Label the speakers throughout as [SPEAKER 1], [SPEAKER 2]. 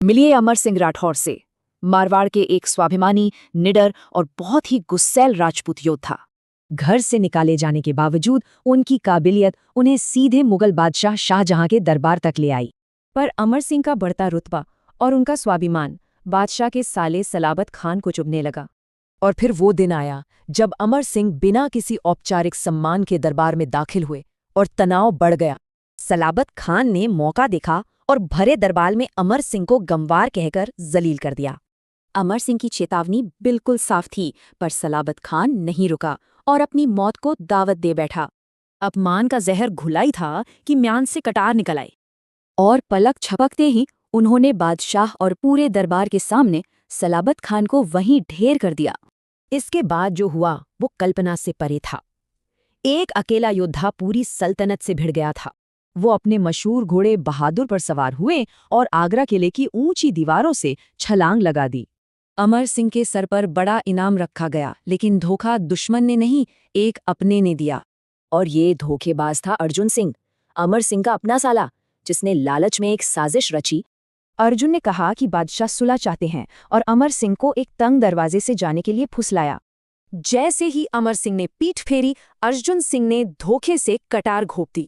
[SPEAKER 1] मिलिए अमर सिंह राठौर से, मारवाड़ के एक स्वाभिमानी, निडर और बहुत ही गुस्सैल राजपूत योद्धा। घर से निकाले जाने के बावजूद उनकी काबिलियत उन्हें सीधे मुगल बादशाह शाहजहां के दरबार तक ले आई। पर अमर सिंह का बढ़ता रुतबा और उनका स्वाभिमान बादशाह के साले सलाबत खान को चुभने लगा। और फिर वो दिन आया जब अमर सिंह बिना किसी औपचारिक सम्मान के दरबार में दाखिल हुए और तनाव बढ़ गया। सलाबत खान ने मौका देखा और भरे दरबार में अमर सिंह को गंवार कहकर जलील कर दिया। अमर सिंह की चेतावनी बिल्कुल साफ थी, पर सलाबत खान नहीं रुका और अपनी मौत को दावत दे बैठा। अपमान का जहर घुलाई था कि म्यान से कटार निकल आई, और पलक झपकते ही उन्होंने बादशाह और पूरे दरबार के सामने सलाबत खान को वहीं ढेर कर दिया। इसके बाद जो हुआ वो कल्पना से परे था। एक अकेला योद्धा पूरी सल्तनत से भिड़ गया था। वो अपने मशहूर घोड़े बहादुर पर सवार हुए और आगरा किले की ऊंची दीवारों से छलांग लगा दी। अमर सिंह के सर पर बड़ा इनाम रखा गया, लेकिन धोखा दुश्मन ने नहीं, एक अपने ने दिया। और ये धोखेबाज था अर्जुन सिंह, अमर सिंह का अपना साला, जिसने लालच में एक साजिश रची। अर्जुन ने कहा कि बादशाह सुलह चाहते हैं और अमर सिंह को एक तंग दरवाजे से जाने के लिए फुसलाया। जैसे ही अमर सिंह ने पीठ फेरी, अर्जुन सिंह ने धोखे से कटार घोंप दी।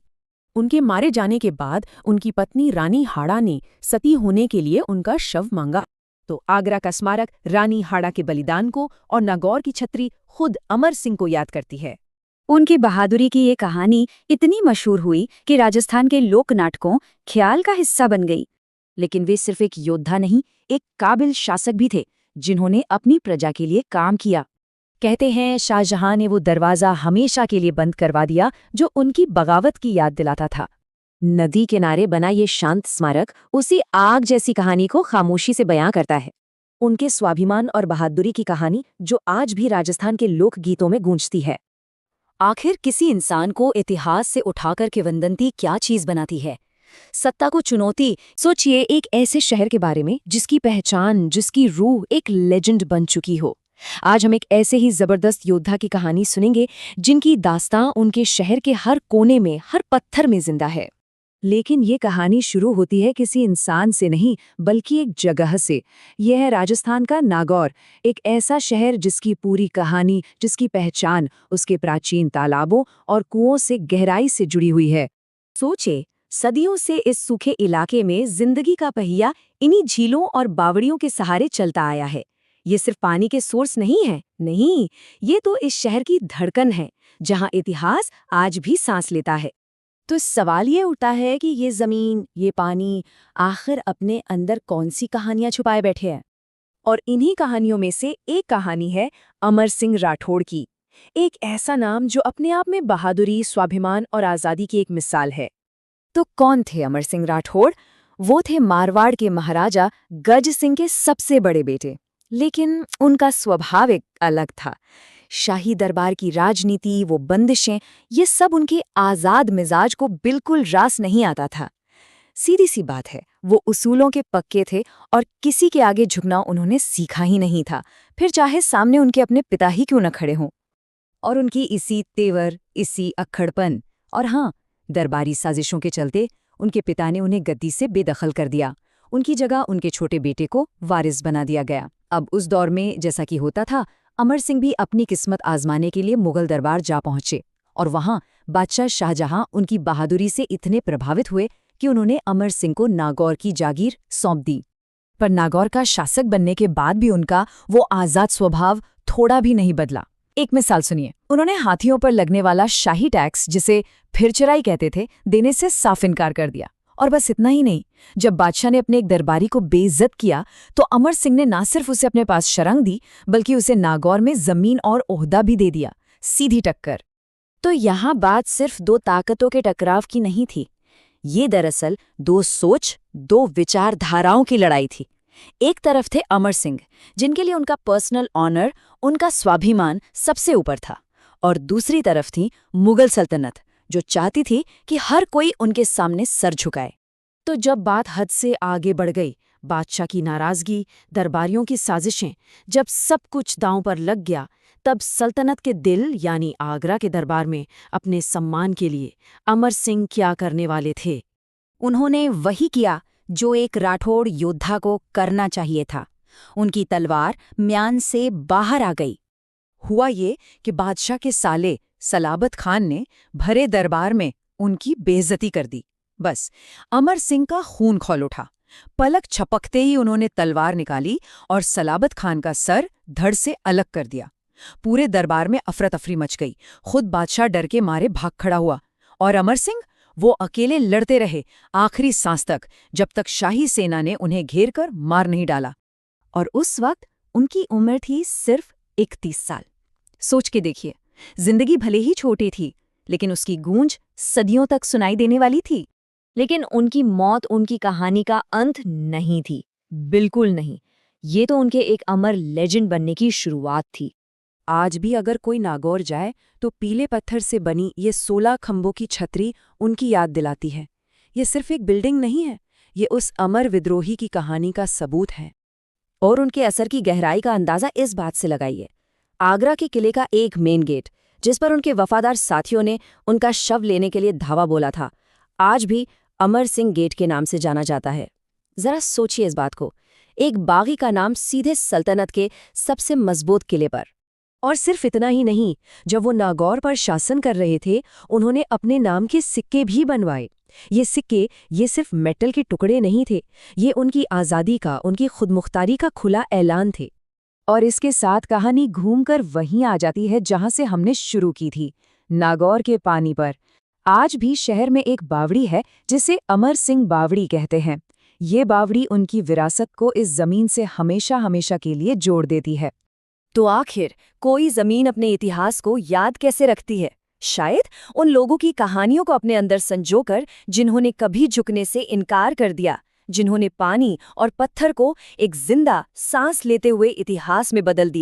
[SPEAKER 1] उनके मारे जाने के बाद उनकी पत्नी रानी हाड़ा ने सती होने के लिए उनका शव मांगा। तो आगरा का स्मारक रानी हाड़ा के बलिदान को और नागौर की छतरी खुद अमर सिंह को याद करती है। उनकी बहादुरी की ये कहानी इतनी मशहूर हुई कि राजस्थान के लोक नाटकों ख्याल का हिस्सा बन गई। लेकिन वे सिर्फ एक योद्धा नहीं, एक काबिल शासक भी थे, जिन्होंने अपनी प्रजा के लिए काम किया। कहते हैं शाहजहां ने वो दरवाज़ा हमेशा के लिए बंद करवा दिया जो उनकी बगावत की याद दिलाता था। नदी किनारे बना ये शांत स्मारक उसी आग जैसी कहानी को खामोशी से बयां करता है। उनके स्वाभिमान और बहादुरी की कहानी जो आज भी राजस्थान के लोक गीतों में गूंजती है। आखिर किसी इंसान को इतिहास से उठाकर किंवदंती क्या चीज बनाती है? सत्ता को चुनौती। सोचिए एक ऐसे शहर के बारे में जिसकी पहचान, जिसकी रूह एक लेजेंड बन चुकी हो। आज हम एक ऐसे ही जबरदस्त योद्धा की कहानी सुनेंगे जिनकी दास्तां उनके शहर के हर कोने में, हर पत्थर में जिंदा है। लेकिन ये कहानी शुरू होती है किसी इंसान से नहीं, बल्कि एक जगह से। यह है राजस्थान का नागौर, एक ऐसा शहर जिसकी पूरी कहानी, जिसकी पहचान उसके प्राचीन तालाबों और कुओं से गहराई से जुड़ी हुई है। सोचे, सदियों से इस सूखे इलाके में जिंदगी का पहिया इन्हीं झीलों और बावड़ियों के सहारे चलता आया है। ये सिर्फ पानी के सोर्स नहीं है, नहीं, ये तो इस शहर की धड़कन है, जहां इतिहास आज भी सांस लेता है। तो सवाल ये उठता है कि ये जमीन, ये पानी आखिर अपने अंदर कौन सी कहानियां छुपाए बैठे हैं? और इन्हीं कहानियों में से एक कहानी है अमर सिंह राठौड़ की। एक ऐसा नाम जो अपने आप में बहादुरी, स्वाभिमान और आज़ादी की एक मिसाल है। तो कौन थे अमर सिंह राठौड़? वो थे मारवाड़ के महाराजा गज सिंह के सबसे बड़े बेटे। लेकिन उनका स्वभाव एक अलग था। शाही दरबार की राजनीति, वो बंदिशें, ये सब उनके आज़ाद मिजाज को बिल्कुल रास नहीं आता था। सीधी सी बात है, वो उसूलों के पक्के थे और किसी के आगे झुकना उन्होंने सीखा ही नहीं था, फिर चाहे सामने उनके अपने पिता ही क्यों न खड़े हों। और उनकी इसी तेवर, इसी अक्खड़पन और हाँ, दरबारी साजिशों के चलते उनके पिता ने उन्हें गद्दी से बेदखल कर दिया। उनकी जगह उनके छोटे बेटे को वारिस बना दिया गया। अब उस दौर में जैसा कि होता था, अमर सिंह भी अपनी किस्मत आजमाने के लिए मुगल दरबार जा पहुंचे और वहां बादशाह शाहजहां उनकी बहादुरी से इतने प्रभावित हुए कि उन्होंने अमर सिंह को नागौर की जागीर सौंप दी। पर नागौर का शासक बनने के बाद भी उनका वो आज़ाद स्वभाव थोड़ा भी नहीं बदला। एक मिसाल सुनिए, उन्होंने हाथियों पर लगने वाला शाही टैक्स, जिसे फिरचराई कहते थे, देने से साफ इनकार कर दिया। और बस इतना ही नहीं, जब बादशाह ने अपने एक दरबारी को बेइज्जत किया तो अमर सिंह ने ना सिर्फ उसे अपने पास शरण दी, बल्कि उसे नागौर में जमीन और ओहदा भी दे दिया। सीधी टक्कर। तो यहाँ बात सिर्फ दो ताकतों के टकराव की नहीं थी, ये दरअसल दो सोच, दो विचारधाराओं की लड़ाई थी। एक तरफ थे अमर सिंह, जिनके लिए उनका पर्सनल ऑनर, उनका स्वाभिमान सबसे ऊपर था, और दूसरी तरफ थी मुगल सल्तनत, जो चाहती थी कि हर कोई उनके सामने सर झुकाए। तो जब बात हद से आगे बढ़ गई, बादशाह की नाराजगी, दरबारियों की साजिशें, जब सब कुछ दांव पर लग गया, तब सल्तनत के दिल यानी आगरा के दरबार में अपने सम्मान के लिए अमर सिंह क्या करने वाले थे? उन्होंने वही किया
[SPEAKER 2] जो एक राठौड़ योद्धा को करना चाहिए था। उनकी तलवार म्यान से बाहर आ गई।
[SPEAKER 1] हुआ ये कि बादशाह के साले सलाबत खान ने भरे दरबार में उनकी बेइज्जती कर दी। बस अमर सिंह का खून खौल उठा। पलक झपकते ही उन्होंने तलवार निकाली और सलाबत खान का सर धड़ से अलग कर दिया। पूरे दरबार में अफरा-तफरी मच गई। खुद बादशाह डर के मारे भाग खड़ा हुआ और अमर सिंह वो अकेले लड़ते रहे आखिरी सांस तक, जब तक शाही सेना ने उन्हें घेर कर मार नहीं डाला। और उस वक्त उनकी उम्र थी सिर्फ 31 साल। सोच के देखिए, जिंदगी भले ही छोटी थी, लेकिन उसकी गूंज सदियों तक सुनाई देने वाली थी। लेकिन उनकी मौत उनकी कहानी का अंत नहीं थी, बिल्कुल नहीं। ये तो उनके एक अमर लेजेंड बनने की शुरुआत थी। आज भी अगर कोई नागौर जाए तो पीले पत्थर से बनी ये 16 खंभों की छतरी उनकी याद दिलाती है। ये सिर्फ एक बिल्डिंग नहीं है, ये उस अमर विद्रोही की कहानी का सबूत है। और उनके असर की गहराई का अंदाजा इस बात से लगाइए। आगरा के किले का एक मेन गेट, जिस पर उनके वफादार साथियों ने उनका शव लेने के लिए धावा बोला था, आज भी अमर सिंह गेट के नाम से जाना जाता है। जरा सोचिए इस बात को, एक बागी का नाम सीधे सल्तनत के सबसे मजबूत किले पर। और सिर्फ इतना ही नहीं, जब वो नागौर पर शासन कर रहे थे, उन्होंने अपने नाम के सिक्के भी बनवाए। ये सिक्के ये सिर्फ मेटल के टुकड़े नहीं थे, ये उनकी आज़ादी का, उनकी खुदमुख्तारी का खुला ऐलान थे। और इसके साथ कहानी घूमकर वहीं आ जाती है जहां से हमने शुरू की थी, नागौर के पानी पर। आज भी शहर में एक बावड़ी है जिसे अमर सिंह बावड़ी कहते हैं। ये बावड़ी उनकी विरासत को इस जमीन से हमेशा हमेशा के लिए जोड़ देती है। तो आखिर कोई जमीन अपने इतिहास को याद कैसे रखती है? शायद उन लोगों की कहानियों को अपने अंदर संजोकर, जिन्होंने कभी झुकने से इनकार कर दिया, जिन्होंने पानी और पत्थर को एक जिंदा सांस लेते हुए इतिहास में बदल दिया।